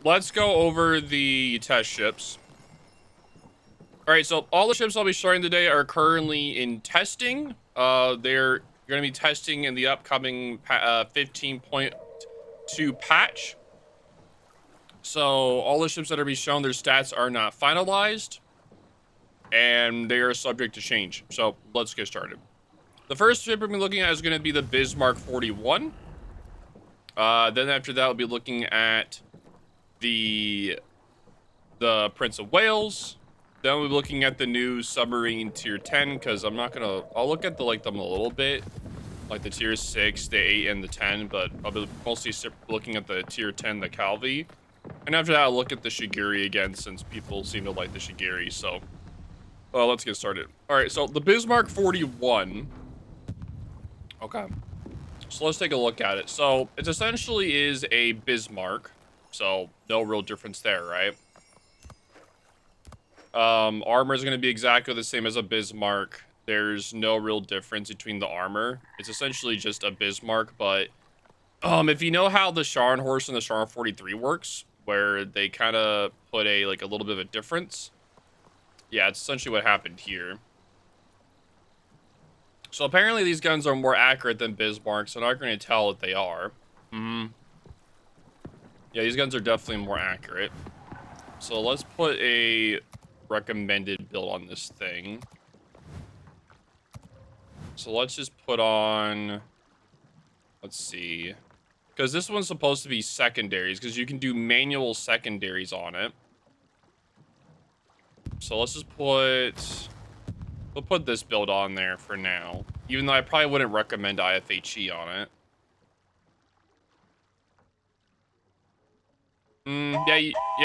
let's go over the test ships. All right, so all the ships I'll be showing today are currently in testing. They're going to be testing in the upcoming 15.2 patch. So all the ships that are being shown, their stats are not finalized, and they are subject to change. So let's get started. The first ship we're looking at is going to be the Bismarck 41. Then after that, we'll be looking at the Prince of Wales. Then we'll be looking at the new submarine tier 10, because I'm not gonna, I'll look at them a little bit, like the tier 6, the 8, and the 10, but I'll be mostly looking at the tier 10, the Calvi. And after that, I'll look at the Shigure again, since people seem to like the Shigure, so let's get started. All right, so the Bismarck 41. Okay, so let's take a look at it. So it essentially is a Bismarck, so no real difference there, right? Armor is going to be exactly the same as a Bismarck. There's no real difference between the armor. It's essentially just a Bismarck, but if you know how the Scharnhorst and the Scharn 43 works, where they kind of put a little bit of a difference. Yeah, it's essentially what happened here. So apparently these guns are more accurate than Bismarck, so I'm not going to tell that they are. Yeah, these guns are definitely more accurate. So let's put a recommended build on this thing. So let's just put on, let's see, because this one's supposed to be secondaries, because you can do manual secondaries on it. So let's just we'll put this build on there for now, even though I probably wouldn't recommend IFHE on it. Yeah,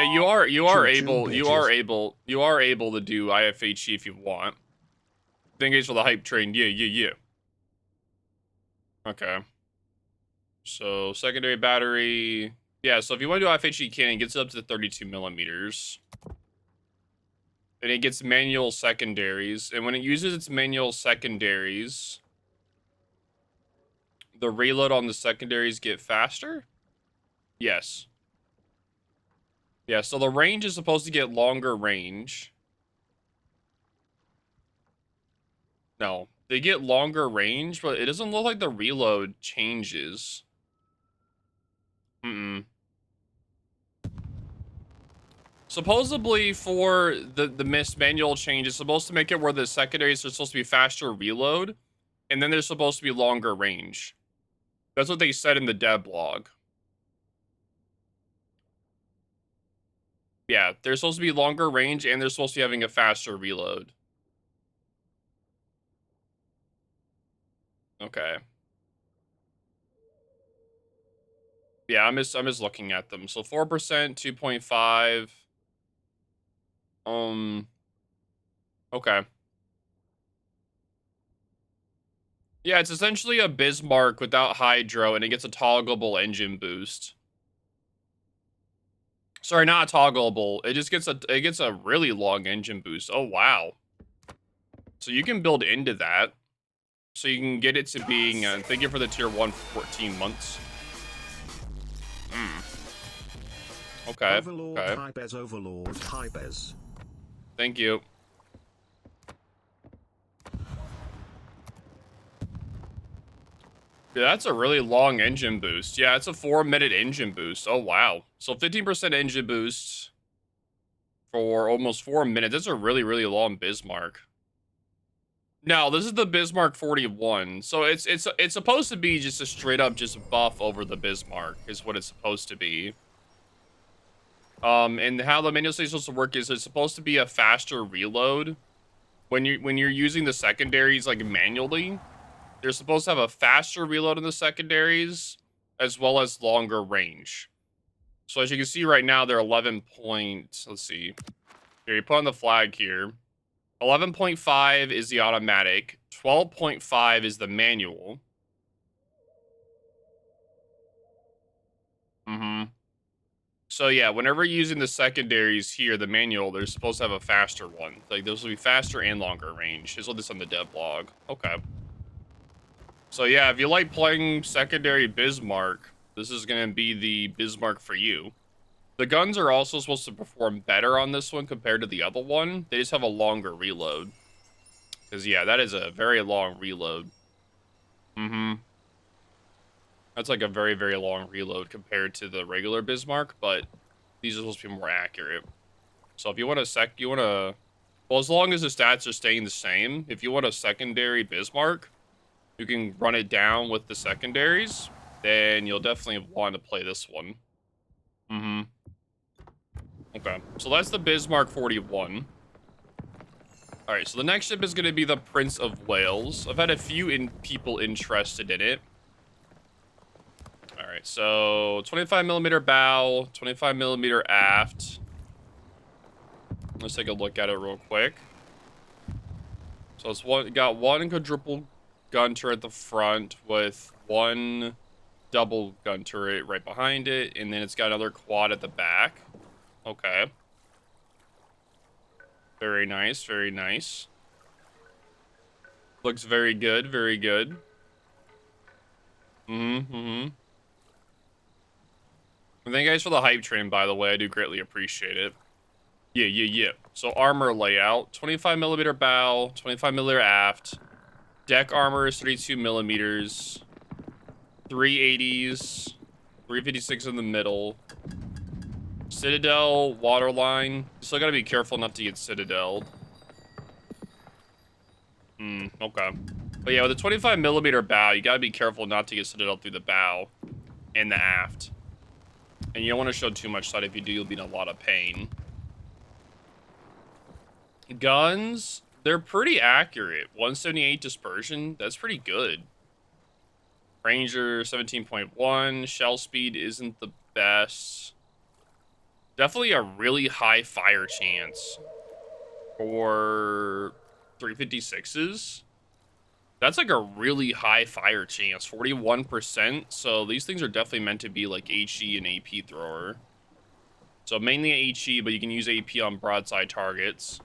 you are able to do IFHE if you want. Thank you for the hype train. Yeah. Okay. So secondary battery. Yeah, so if you want to do IFHE, you can. It gets up to 32 millimeters. And it gets manual secondaries. And when it uses its manual secondaries, the reload on the secondaries get faster? Yes. Yeah, so the range is supposed to get longer range. No, they get longer range, but it doesn't look like the reload changes. Supposedly for the manual change, it's supposed to make it where the secondaries are supposed to be faster reload, and then there's supposed to be longer range. That's what they said in the dev blog. Yeah, they're supposed to be longer range, and they're supposed to be having a faster reload. Okay. Yeah, I'm just looking at them. So 4%, 2.5. Okay. Yeah, it's essentially a Bismarck without hydro, and it gets a toggleable engine boost. Sorry, not toggleable. It just gets a really long engine boost. Oh wow. So you can build into that. So you can get it to being thank you for the tier 1 for 14 months. Okay. Overlord, okay. Hybez, Overlord, Hybez. Thank you. Yeah, that's a really long engine boost. Yeah, it's a 4-minute engine boost. Oh, wow. So 15% engine boost for almost 4 minutes. That's a really, really long Bismarck. No, this is the Bismarck 41. So it's supposed to be just a straight up just buff over the Bismarck is what it's supposed to be. And how the manual is supposed to work is it's supposed to be a faster reload. When you're using the secondaries like manually, they're supposed to have a faster reload in the secondaries as well as longer range. So as you can see right now, they're 11 point, let's see. Here, you put on the flag here. 11.5 is the automatic. 12.5 is the manual. So yeah, whenever you're using the secondaries here, the manual, they're supposed to have a faster one. Like those will be faster and longer range. Is what this on the dev blog. Okay. So yeah, if you like playing secondary Bismarck, this is gonna be the Bismarck for you. The guns are also supposed to perform better on this one compared to the other one. They just have a longer reload. Because, yeah, that is a very long reload. That's like a very, very long reload compared to the regular Bismarck, but these are supposed to be more accurate. So if you want well, as long as the stats are staying the same, if you want a secondary Bismarck, you can run it down with the secondaries, then you'll definitely want to play this one. Okay, so that's the Bismarck 41. All right, so the next ship is going to be the Prince of Wales. I've had a few people interested in it. All right, so 25mm bow, 25mm aft. Let's take a look at it real quick. So it's got one quadruple gun turret at the front with one double gun turret right behind it, and then it's got another quad at the back. Okay. Very nice, very nice. Looks very good, very good. Thank you guys for the hype train, by the way. I do greatly appreciate it. Yeah. So armor layout, 25mm bow, 25mm aft. Deck armor is 32mm. 380s. 356 in the middle. Citadel, waterline. You still gotta be careful not to get citadeled. Okay. But yeah, with a 25mm bow, you gotta be careful not to get citadeled through the bow and the aft. And you don't want to show too much side. If you do, you'll be in a lot of pain. Guns, they're pretty accurate. 178 dispersion, that's pretty good. Ranger 17.1. Shell speed isn't the best. Definitely a really high fire chance for 356s. That's like a really high fire chance, 41%. So these things are definitely meant to be like HE and AP thrower. So mainly HE, but you can use AP on broadside targets.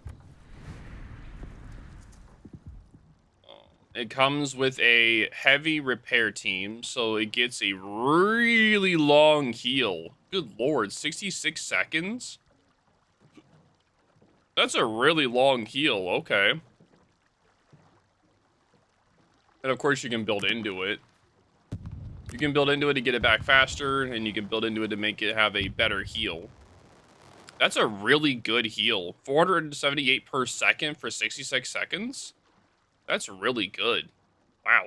It comes with a heavy repair team, so it gets a really long heal. Good lord, 66 seconds? That's a really long heal, okay. And of course you can build into it. You can build into it to get it back faster, and you can build into it to make it have a better heal. That's a really good heal. 478 per second for 66 seconds? That's really good. Wow.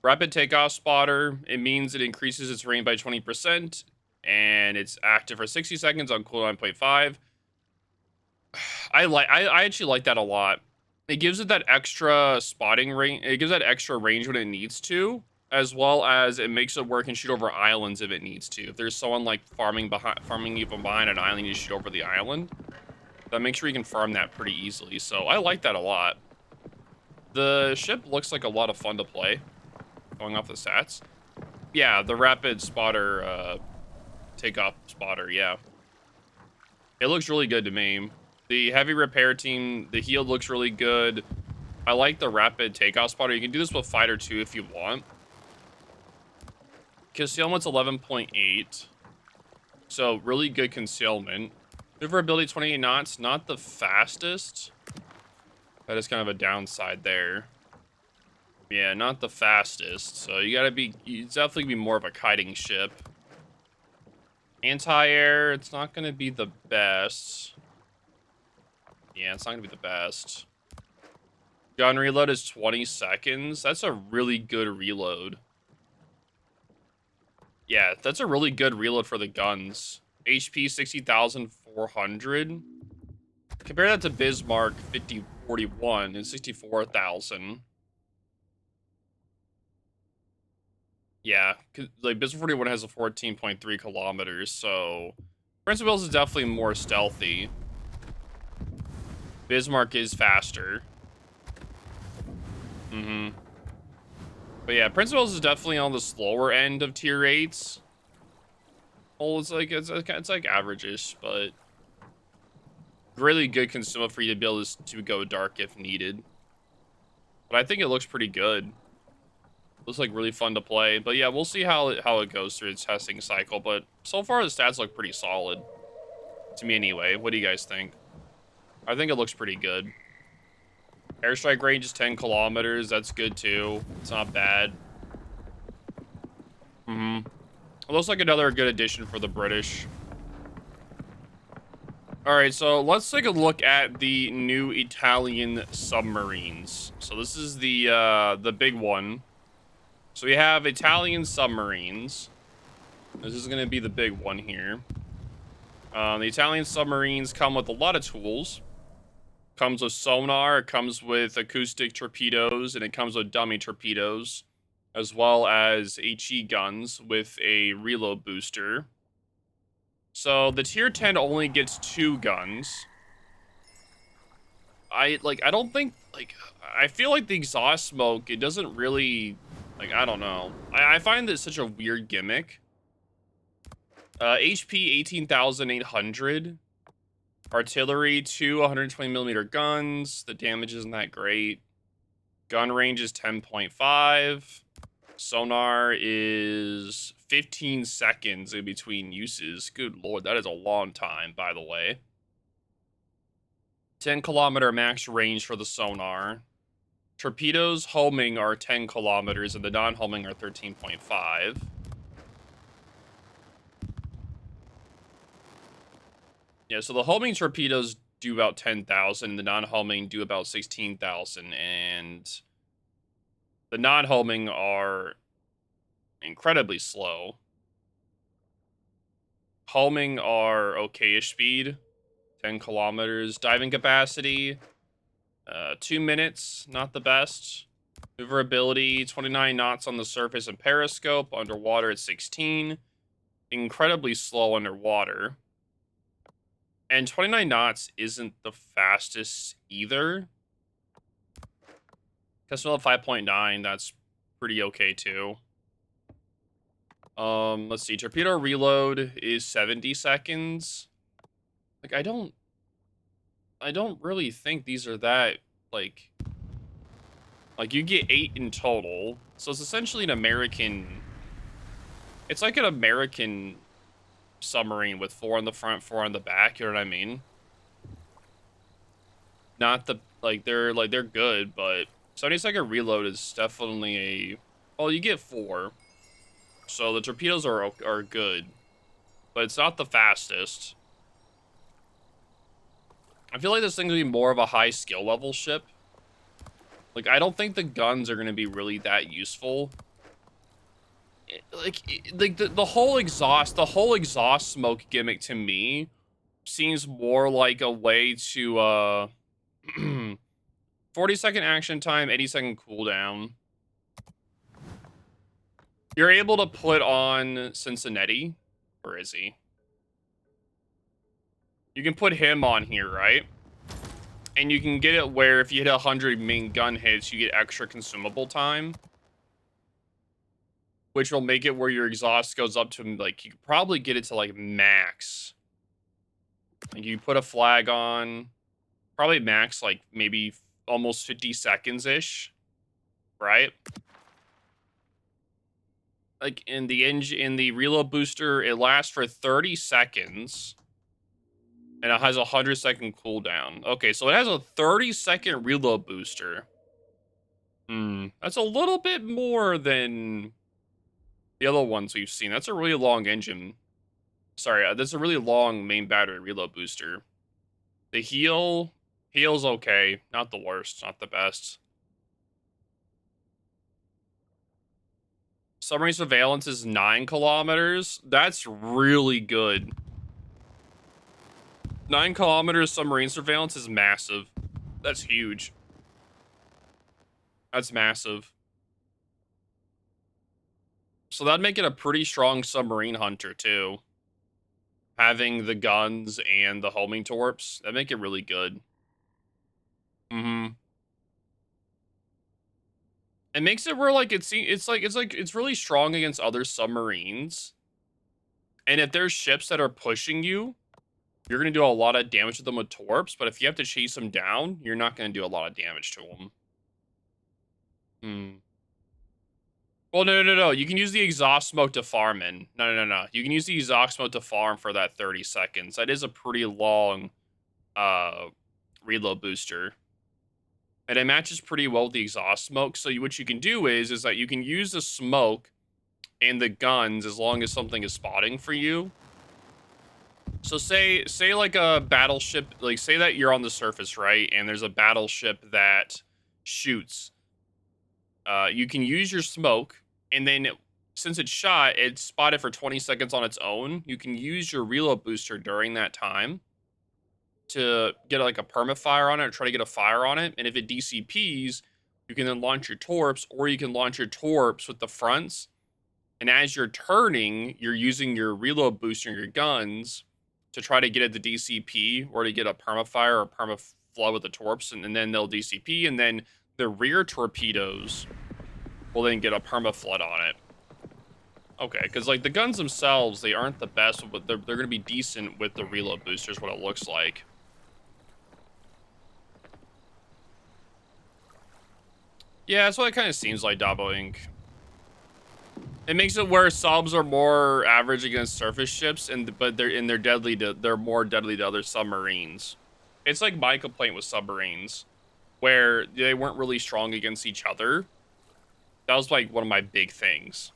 Rapid takeoff spotter. It means it increases its range by 20%, and it's active for 60 seconds on cooldown 0.5. I actually like that a lot. It gives it that extra spotting range. It gives that extra range when it needs to, as well as it makes it work and shoot over islands if it needs to. If there's someone like farming you from behind an island, you shoot over the island. That makes sure you can farm that pretty easily. So I like that a lot. The ship looks like a lot of fun to play. Going off the stats. Yeah, the rapid spotter, takeoff spotter, yeah. It looks really good to me. The heavy repair team, the heal looks really good. I like the rapid takeoff spotter. You can do this with fighter too if you want. Concealment's 11.8. So really good concealment. Maneuverability 28 knots, not the fastest. That is kind of a downside there. Yeah, not the fastest. So you definitely be more of a kiting ship. Anti-air, it's not going to be the best. Yeah, it's not going to be the best. Gun reload is 20 seconds. That's a really good reload. Yeah, that's a really good reload for the guns. HP 60,400. Compare that to Bismarck 5041 and 64,000. Yeah, like Bismarck 41 has a 14.3 kilometers, so Prince of Wales is definitely more stealthy. Bismarck is faster. But yeah, Prince of Wales is definitely on the slower end of tier 8s. Well, it's like average-ish, but really good consumer for you to be able to go dark if needed. But I think it looks pretty good. Looks like really fun to play. But yeah, we'll see how it goes through its testing cycle. But so far, the stats look pretty solid. To me anyway. What do you guys think? I think it looks pretty good. Airstrike range is 10 kilometers. That's good too. It's not bad. It looks like another good addition for the British. All right, so let's take a look at the new Italian submarines. So this is the big one. So we have Italian submarines. This is going to be the big one here. The Italian submarines come with a lot of tools. Comes with sonar, it comes with acoustic torpedoes, and it comes with dummy torpedoes, as well as HE guns with a reload booster. So the tier 10 only gets 2 guns. I don't think, I feel like the exhaust smoke, it doesn't really, I don't know. I find this such a weird gimmick. HP 18,800. Artillery, 2 120mm guns. The damage isn't that great. Gun range is 10.5. Sonar is 15 seconds in between uses. Good lord, that is a long time, by the way. 10-kilometer max range for the sonar. Torpedoes homing are 10 kilometers, and the non-homing are 13.5. Yeah, so the homing torpedoes do about 10,000, the non-homing do about 16,000, and the non-homing are incredibly slow. Homing are okay-ish speed, 10 kilometers. Diving capacity, 2 minutes, not the best. Maneuverability, 29 knots on the surface and periscope. Underwater at 16. Incredibly slow underwater. And 29 knots isn't the fastest either. Custom 5.9, that's pretty okay too. Let's see. Torpedo reload is 70 seconds. I don't really think these are that, like you get 8 in total. So it's essentially an American, it's like an American submarine with 4 on the front, 4 on the back, you know what I mean? Not the, they're good, but 70-second reload is definitely a, well, you get 4. So the torpedoes are good, but it's not the fastest. I feel like this thing's gonna be more of a high skill level ship. I don't think the guns are gonna be really that useful. The whole exhaust smoke gimmick to me seems more like a way to 40-second action time, 80-second cooldown. You're able to put on Cincinnati. Where is he? You can put him on here, right? And you can get it where if you hit 100 main gun hits, you get extra consumable time. Which will make it where your exhaust goes up to, you could probably get it to, max. You put a flag on, probably max, maybe almost 50 seconds-ish, right? In the reload booster, it lasts for 30 seconds. And it has a 100-second cooldown. Okay, so it has a 30-second reload booster. That's a little bit more than the other ones we've seen. That's a really long engine. Sorry, that's a really long main battery reload booster. The heal's okay. Not the worst, not the best. Submarine surveillance is 9 kilometers. That's really good. 9 kilometers submarine surveillance is massive. That's huge. That's massive. So that'd make it a pretty strong submarine hunter, too. Having the guns and the homing torps, that'd make it really good. It makes it where, it's really strong against other submarines. And if there's ships that are pushing you, you're going to do a lot of damage to them with torps, but if you have to chase them down, you're not going to do a lot of damage to them. Well, no. You can use the exhaust smoke to farm in. No. You can use the exhaust smoke to farm for that 30 seconds. That is a pretty long reload booster. And it matches pretty well with the exhaust smoke. So what you can do is that you can use the smoke and the guns as long as something is spotting for you. So say like a battleship, like say that you're on the surface, right? And there's a battleship that shoots. You can use your smoke, and then since it's shot, it's spotted for 20 seconds on its own. You can use your reload booster during that time to get like a permafire on it or try to get a fire on it. And if it DCPs, you can then launch your torps, or you can launch your torps with the fronts. And as you're turning, you're using your reload booster and your guns to try to get at the DCP or to get a permafire or permaflood with the torps, and then they'll DCP, and then the rear torpedoes will then get a permaflood on it. Okay, because like the guns themselves, they aren't the best, but they're going to be decent with the reload boosters, what it looks like. Yeah, that's what it kind of seems like, Dabo Inc. It makes it where subs are more average against surface ships, but they're deadly to, they're more deadly to other submarines. It's like my complaint with submarines, where they weren't really strong against each other. That was like one of my big things.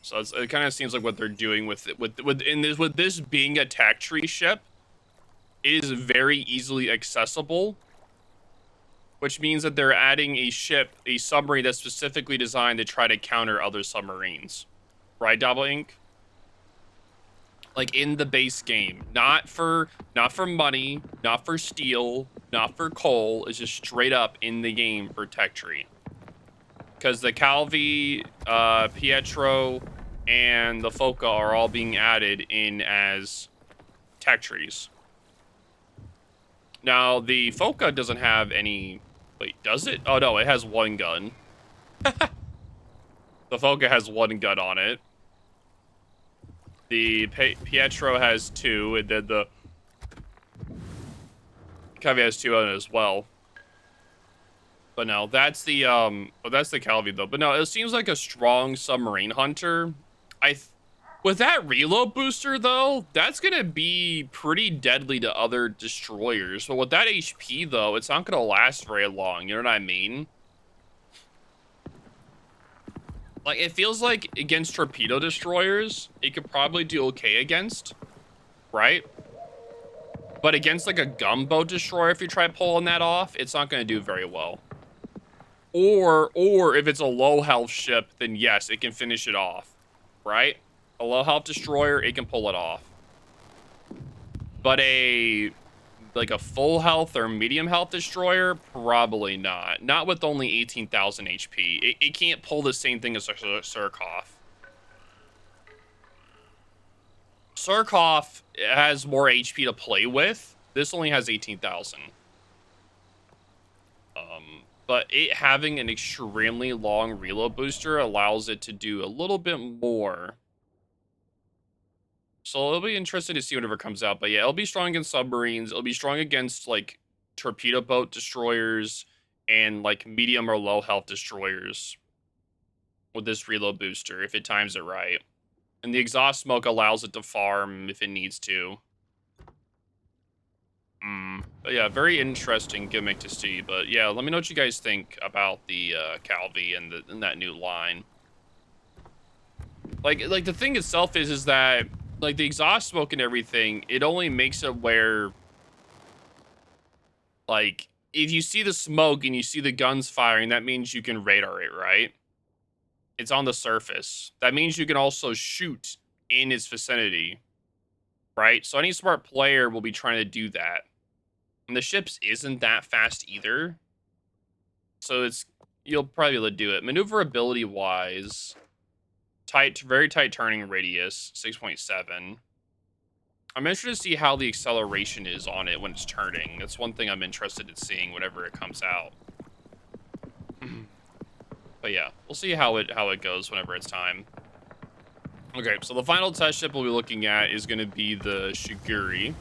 So it kind of seems like what they're doing with it, with this being a tech tree ship, it is very easily accessible. Which means that they're adding a submarine that's specifically designed to try to counter other submarines. Right, Double Inc? Like in the base game. Not for money, not for steel, not for coal. It's just straight up in the game for tech tree. Because the Calvi, Pietro, and the Foca are all being added in as tech trees. Now, the Foca doesn't have any... Wait, does it? Oh, no, it has one gun. The Foca has one gun on it. The Pietro has two, and then the Calvi has two on it as well. But no, that's the Calvi, though. But no, it seems like a strong submarine hunter. With that reload booster, though, that's going to be pretty deadly to other destroyers. But with that HP, though, it's not going to last very long. You know what I mean? Like, it feels like against torpedo destroyers, it could probably do okay against, right? But against, like, a gunboat destroyer, if you try pulling that off, it's not going to do very well. Or if it's a low health ship, then yes, it can finish it off, right? A low health destroyer, it can pull it off. But like a full health or medium health destroyer, probably not. Not with only 18,000 HP. It can't pull the same thing as a Surkov. Surkov has more HP to play with. This only has 18,000. But it having an extremely long reload booster allows it to do a little bit more. So it'll be interesting to see whenever it comes out. But yeah, it'll be strong against submarines. It'll be strong against, like, torpedo boat destroyers and, like, medium or low health destroyers with this reload booster, if it times it right. And the exhaust smoke allows it to farm if it needs to. But yeah, very interesting gimmick to see. But yeah, let me know what you guys think about the Calvi and that new line. Like the thing itself is that, like, the exhaust smoke and everything, it only makes it where, like, if you see the smoke and you see the guns firing, that means you can radar it, right? It's on the surface. That means you can also shoot in its vicinity, right? So any smart player will be trying to do that. And the ships isn't that fast either. So you'll probably be able to do it. Maneuverability wise, very tight turning radius, 6.7. I'm interested to see how the acceleration is on it when it's turning. That's one thing I'm interested in seeing whenever it comes out. But yeah, we'll see how it goes whenever it's time. Okay, so the final test ship we'll be looking at is going to be the Shigure.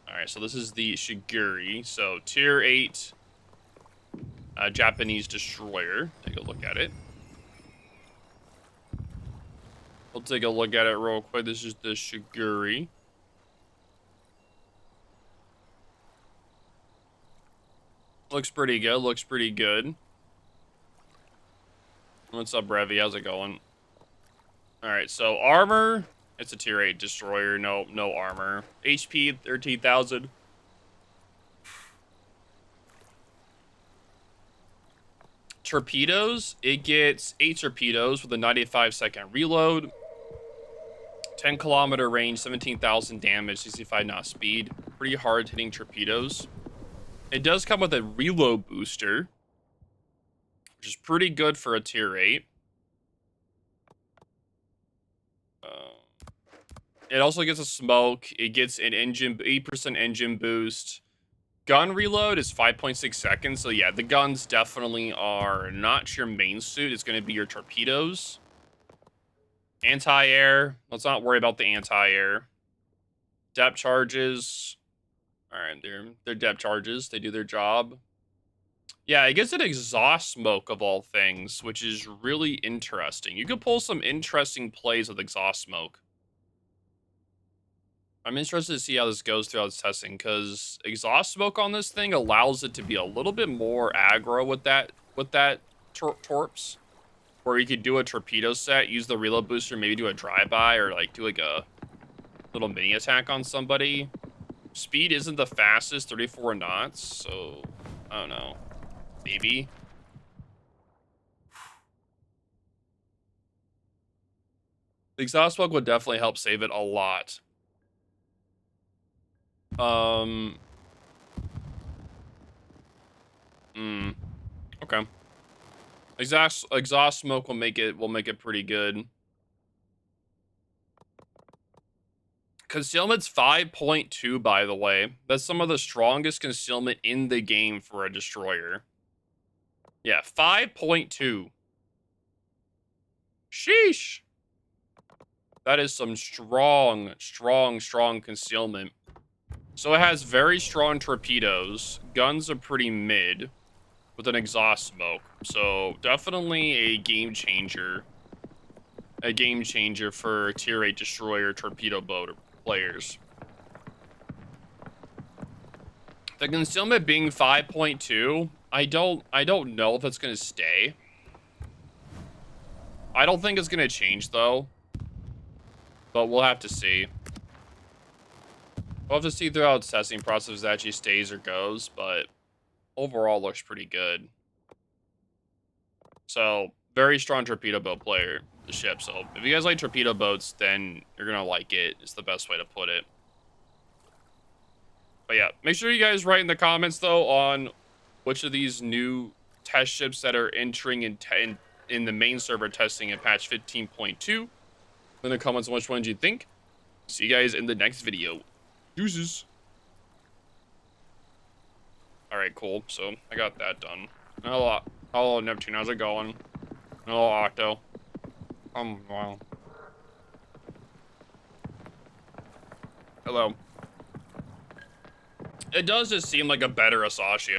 All right, so this is the Shigure. So Tier 8 Japanese destroyer. Take a look at it. We'll take a look at it real quick. This is the Shigure. Looks pretty good. Looks pretty good. What's up, Revy? How's it going? All right, so armor. It's a tier 8 destroyer. No armor. HP 13,000. Torpedoes. It gets 8 torpedoes with a 95-second reload. 10-kilometer range, 17,000 damage, 65 knot speed. Pretty hard hitting torpedoes. It does come with a reload booster, which is pretty good for a tier 8. It also gets a smoke. It gets an engine, 8% engine boost. Gun reload is 5.6 seconds. So yeah, the guns definitely are not your main suit. It's going to be your torpedoes. Anti-air. Let's not worry about the anti-air. Depth charges. All right, they're depth charges. They do their job. Yeah, it gets an exhaust smoke of all things, which is really interesting. You could pull some interesting plays with exhaust smoke. I'm interested to see how this goes throughout its testing, because exhaust smoke on this thing allows it to be a little bit more aggro with that torps, where you could do a torpedo set, use the reload booster, maybe do a drive-by, or like do like a little mini attack on somebody. Speed isn't the fastest, 34 knots, so I don't know. Maybe. The exhaust smoke would definitely help save it a lot. Okay. Exhaust smoke will make it pretty good. Concealment's 5.2, by the way. That's some of the strongest concealment in the game for a destroyer. Yeah, 5.2. Sheesh. That is some strong concealment. So it has very strong torpedoes. Guns are pretty mid with an exhaust smoke. So definitely a game changer. A game changer for tier 8 destroyer torpedo boat players. The concealment being 5.2, I don't know if it's going to stay. I don't think it's going to change though. But we'll have to see. We'll have to see throughout the testing process if it actually stays or goes, but overall looks pretty good. So, very strong torpedo boat player, the ship. So, if you guys like torpedo boats, then you're going to like it. It's the best way to put it. But yeah, make sure you guys write in the comments, though, on which of these new test ships that are entering in the main server testing in patch 15.2. In the comments on which ones you think. See you guys in the next video. Deuces. Alright, cool. So, I got that done. Hello, Neptune. How's it going? Hello, Octo. Wow. Hello. It does just seem like a better Asashio.